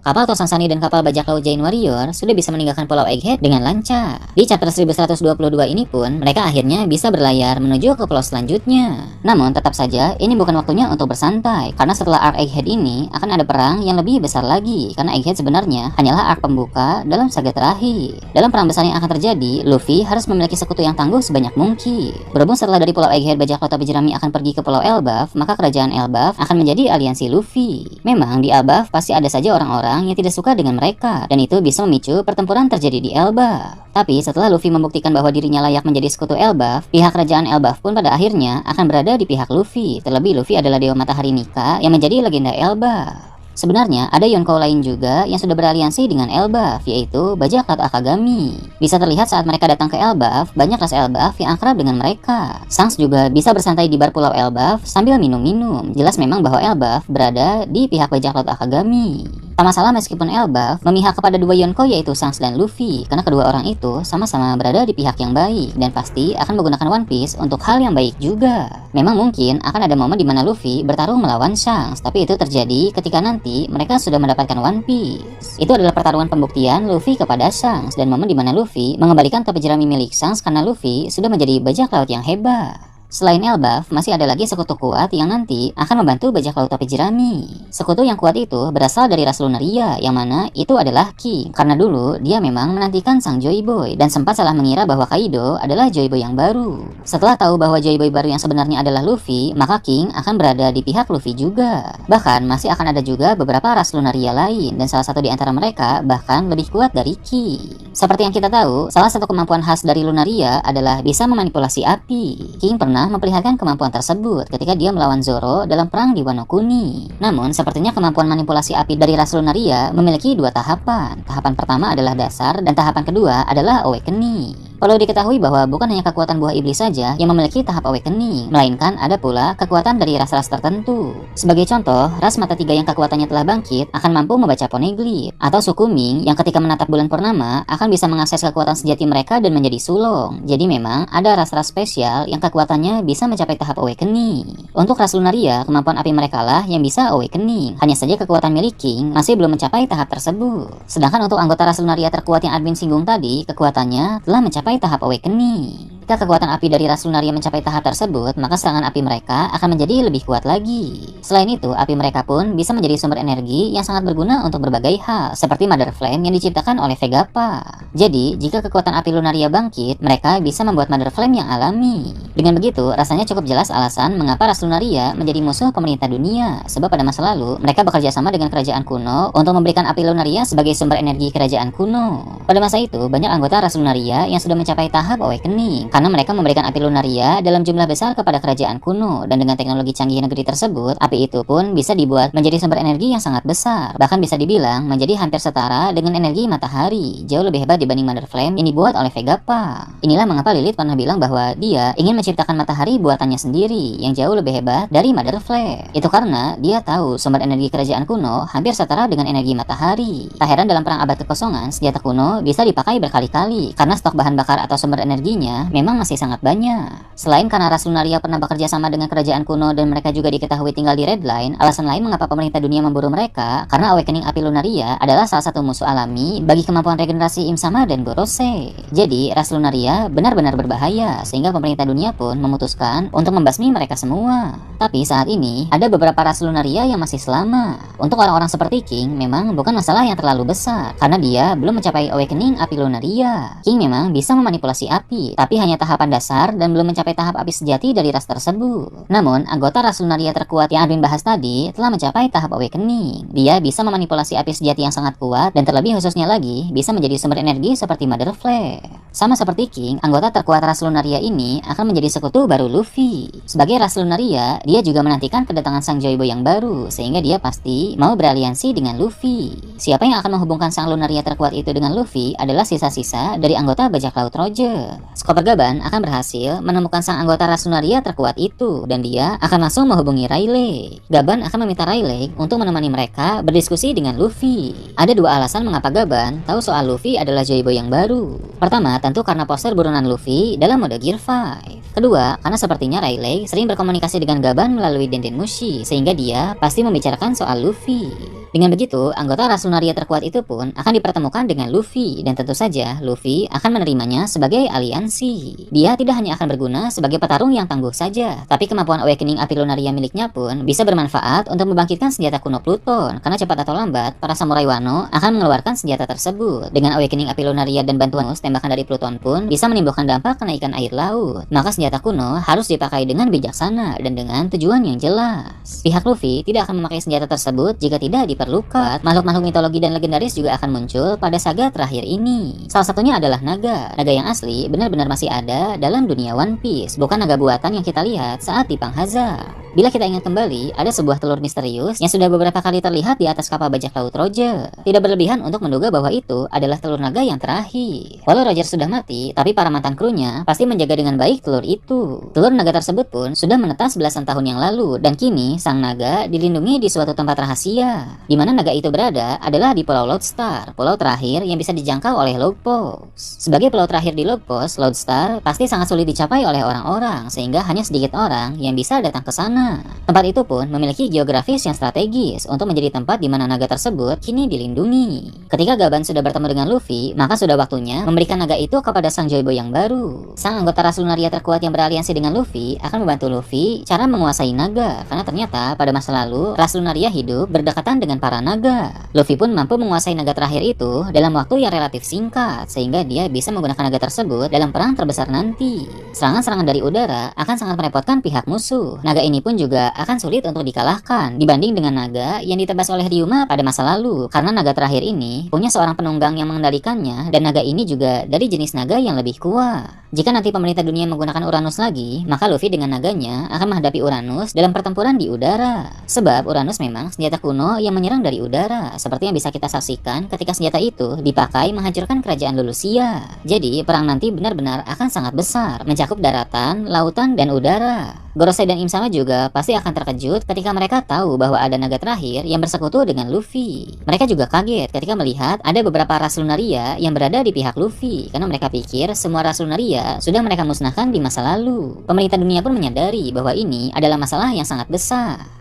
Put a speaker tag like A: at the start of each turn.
A: kapal Tosan Sunny dan kapal bajak laut Giant Warrior sudah bisa meninggalkan Pulau Egghead dengan lancar. Di chapter 1122 ini pun mereka akhirnya bisa berlayar menuju ke pulau selanjutnya. Namun tetap saja ini bukan waktunya untuk bersantai, karena setelah arc Egghead ini akan ada perang yang lebih besar lagi, karena Egghead sebenarnya hanyalah arc pembuka dalam saga terakhir. Dalam perang besar yang akan terjadi, Luffy harus memiliki sekutu yang tangguh sebanyak mungkin. Berhubung setelah dari Pulau Egghead bajak laut topi jerami akan pergi ke Pulau Elbaf, maka kerajaan Elbaf akan menjadi aliansi Luffy. Memang di Elbaf pasti ada saja orang-orang yang tidak suka dengan mereka, dan itu bisa memicu pertempuran terjadi di Elbaf. Tapi setelah Luffy membuktikan bahwa dirinya layak menjadi sekutu Elbaf, pihak kerajaan Elbaf pun pada akhirnya akan berada di pihak Luffy. Terlebih Luffy adalah Dewa Matahari Nika yang menjadi legenda Elbaf. Sebenarnya ada Yonkou lain juga yang sudah beraliansi dengan Elbaf, yaitu bajak laut Akagami. Bisa terlihat saat mereka datang ke Elbaf, banyak ras Elbaf yang akrab dengan mereka. Shanks juga bisa bersantai di bar pulau Elbaf sambil minum-minum. Jelas memang bahwa Elbaf berada di pihak bajak laut Akagami. Tak masalah meskipun Elbaf memihak kepada dua Yonkou yaitu Shanks dan Luffy, karena kedua orang itu sama-sama berada di pihak yang baik dan pasti akan menggunakan One Piece untuk hal yang baik juga. Memang mungkin akan ada momen di mana Luffy bertarung melawan Shanks, tapi itu terjadi ketika nanti mereka sudah mendapatkan One Piece. Itu adalah pertarungan pembuktian Luffy kepada Shanks dan momen di mana Luffy mengembalikan topi jerami milik Shanks karena Luffy sudah menjadi bajak laut yang hebat. Selain Elbaf, masih ada lagi sekutu kuat yang nanti akan membantu bajak laut topi jerami. Sekutu yang kuat itu berasal dari ras Lunaria, yang mana itu adalah King. Karena dulu dia memang menantikan sang Joy Boy dan sempat salah mengira bahwa Kaido adalah Joy Boy yang baru. Setelah tahu bahwa Joy Boy baru yang sebenarnya adalah Luffy, maka King akan berada di pihak Luffy juga. Bahkan masih akan ada juga beberapa ras Lunaria lain, dan salah satu di antara mereka bahkan lebih kuat dari King. Seperti yang kita tahu, salah satu kemampuan khas dari Lunaria adalah bisa memanipulasi api. King pernah memperlihatkan kemampuan tersebut ketika dia melawan Zoro dalam perang di Wano Kuni. Namun, sepertinya kemampuan manipulasi api dari ras Lunaria memiliki dua tahapan. Tahapan pertama adalah dasar dan tahapan kedua adalah awakening. Perlu diketahui bahwa bukan hanya kekuatan buah iblis saja yang memiliki tahap awakening, melainkan ada pula kekuatan dari ras-ras tertentu. Sebagai contoh, ras mata tiga yang kekuatannya telah bangkit akan mampu membaca poneglyph, atau suku Ming yang ketika menatap bulan purnama akan bisa mengakses kekuatan sejati mereka dan menjadi sulong. Jadi memang ada ras-ras spesial yang kekuatannya bisa mencapai tahap awakening. Untuk ras Lunaria, kemampuan api mereka lah yang bisa awakening. Hanya saja kekuatan milik King masih belum mencapai tahap tersebut. Sedangkan untuk anggota ras Lunaria terkuat yang admin singgung tadi, kekuatannya telah mencapai tahap awakening. Jika kekuatan api dari ras Lunaria mencapai tahap tersebut, maka serangan api mereka akan menjadi lebih kuat lagi. Selain itu, api mereka pun bisa menjadi sumber energi yang sangat berguna untuk berbagai hal, seperti Mother Flame yang diciptakan oleh Vegappa. Jadi, jika kekuatan api Lunaria bangkit, mereka bisa membuat Mother Flame yang alami. Dengan begitu, rasanya cukup jelas alasan mengapa ras Lunaria menjadi musuh pemerintah dunia, sebab pada masa lalu, mereka bekerja sama dengan kerajaan kuno untuk memberikan api Lunaria sebagai sumber energi kerajaan kuno. Pada masa itu, banyak anggota ras Lunaria yang sudah mencapai tahap awakening, karena mereka memberikan api Lunaria dalam jumlah besar kepada kerajaan kuno, dan dengan teknologi canggih negeri tersebut, api itu pun bisa dibuat menjadi sumber energi yang sangat besar, bahkan bisa dibilang menjadi hampir setara dengan energi matahari, jauh lebih hebat dibanding Mother Flame yang dibuat oleh Vegappa. Inilah mengapa Lilith pernah bilang bahwa dia ingin menciptakan matahari buatannya sendiri yang jauh lebih hebat dari Mother Flame. Itu karena dia tahu sumber energi kerajaan kuno hampir setara dengan energi matahari. Tak heran dalam perang abad kekosongan, senjata kuno bisa dipakai berkali-kali karena stok bahan bakar atau sumber energinya memang masih sangat banyak. Selain karena ras Lunaria pernah bekerja sama dengan kerajaan kuno dan mereka juga diketahui tinggal di Red Line, alasan lain mengapa pemerintah dunia memburu mereka karena awakening api Lunaria adalah salah satu musuh alami bagi kemampuan regenerasi Im-sama dan Gorosei. Jadi ras Lunaria benar-benar berbahaya sehingga pemerintah dunia pun memutuskan untuk membasmi mereka semua. Tapi saat ini ada beberapa ras Lunaria yang masih selamat. Untuk orang-orang seperti King memang bukan masalah yang terlalu besar karena dia belum mencapai awakening api Lunaria. King memang bisa memanipulasi api, tapi hanya tahapan dasar dan belum mencapai tahap api sejati dari ras tersebut. Namun, anggota ras Lunaria terkuat yang Admin bahas tadi telah mencapai tahap awakening. Dia bisa memanipulasi api sejati yang sangat kuat dan terlebih khususnya lagi bisa menjadi sumber energi seperti Mother Flame. Sama seperti King, anggota terkuat ras Lunaria ini akan menjadi sekutu baru Luffy. Sebagai ras Lunaria, dia juga menantikan kedatangan sang Joy Boy yang baru, sehingga dia pasti mau beraliansi dengan Luffy. Siapa yang akan menghubungkan sang Lunaria terkuat itu dengan Luffy adalah sisa-sisa dari anggota bajak laut Roger. Skopper Gaban akan berhasil menemukan sang anggota ras Lunaria terkuat itu, dan dia akan langsung menghubungi Rayleigh. Gaban akan meminta Rayleigh untuk menemani mereka berdiskusi dengan Luffy. Ada dua alasan mengapa Gaban tahu soal Luffy adalah Joy Boy yang baru. Pertama, tentu karena poster buronan Luffy dalam mode Gear 5. Kedua, karena sepertinya Rayleigh sering berkomunikasi dengan Gaban melalui Denden Mushi, sehingga dia pasti membicarakan soal Luffy. Dengan begitu, anggota ras Lunaria terkuat itu pun akan dipertemukan dengan Luffy, dan tentu saja Luffy akan menerimanya sebagai aliansi. Dia tidak hanya akan berguna sebagai petarung yang tangguh saja, tapi kemampuan Awakening Api Lunaria miliknya pun bisa bermanfaat untuk membangkitkan senjata kuno Pluton, karena cepat atau lambat para samurai Wano akan mengeluarkan senjata tersebut. Dengan Awakening Api Lunaria dan bantuan tembakan dari Pluton pun bisa menimbulkan dampak kenaikan air laut. Maka senjata kuno harus dipakai dengan bijaksana dan dengan tujuan yang jelas. Pihak Luffy tidak akan memakai senjata tersebut jika tidak diperlukan. Makhluk-makhluk mitologi dan legendaris juga akan muncul pada saga terakhir ini. Salah satunya adalah naga. Naga yang asli benar-benar masih ada dalam dunia One Piece, bukan naga buatan yang kita lihat saat di Panghaza. Bila kita ingat kembali, ada sebuah telur misterius yang sudah beberapa kali terlihat di atas kapal bajak laut Roger. Tidak berlebihan untuk menduga bahwa itu adalah telur naga yang terakhir. Walau Roger sudah mati, tapi para mantan krunya pasti menjaga dengan baik telur itu. Telur naga tersebut pun sudah menetas belasan tahun yang lalu, dan kini sang naga dilindungi di suatu tempat rahasia. Di mana naga itu berada adalah di Pulau Lodestar, pulau terakhir yang bisa dijangkau oleh Logpost. Sebagai pulau terakhir di Logpost, Lodestar pasti sangat sulit dicapai oleh orang-orang, sehingga hanya sedikit orang yang bisa datang ke sana. Tempat itu pun memiliki geografis yang strategis untuk menjadi tempat di mana naga tersebut kini dilindungi. Ketika Gaban sudah bertemu dengan Luffy, maka sudah waktunya memberikan naga itu kepada sang Joyboy yang baru. Sang anggota ras Lunaria terkuat yang beraliansi dengan Luffy akan membantu Luffy cara menguasai naga, karena ternyata pada masa lalu ras Lunaria hidup berdekatan dengan para naga. Luffy pun mampu menguasai naga terakhir itu dalam waktu yang relatif singkat, sehingga dia bisa menggunakan naga tersebut dalam perang terbesar nanti. Serangan-serangan dari udara akan sangat merepotkan pihak musuh. Naga ini pun juga akan sulit untuk dikalahkan dibanding dengan naga yang ditebas oleh Ryuma pada masa lalu, karena naga terakhir ini punya seorang penunggang yang mengendalikannya, dan naga ini juga dari jenis naga yang lebih kuat. Jika nanti pemerintah dunia menggunakan Uranus lagi, maka Luffy dengan naganya akan menghadapi Uranus dalam pertempuran di udara. Sebab Uranus memang senjata kuno yang menyerang dari udara, seperti yang bisa kita saksikan ketika senjata itu dipakai menghancurkan kerajaan Lulusia. Jadi perang nanti benar-benar akan sangat besar, mencakup daratan, lautan, dan udara. Gorosei dan Im Sama juga pasti akan terkejut ketika mereka tahu bahwa ada naga terakhir yang bersekutu dengan Luffy. Mereka juga kaget ketika melihat ada beberapa ras Lunaria yang berada di pihak Luffy, karena mereka pikir semua ras Lunaria sudah mereka musnahkan di masa lalu. Pemerintah dunia pun menyadari bahwa ini adalah masalah yang sangat besar.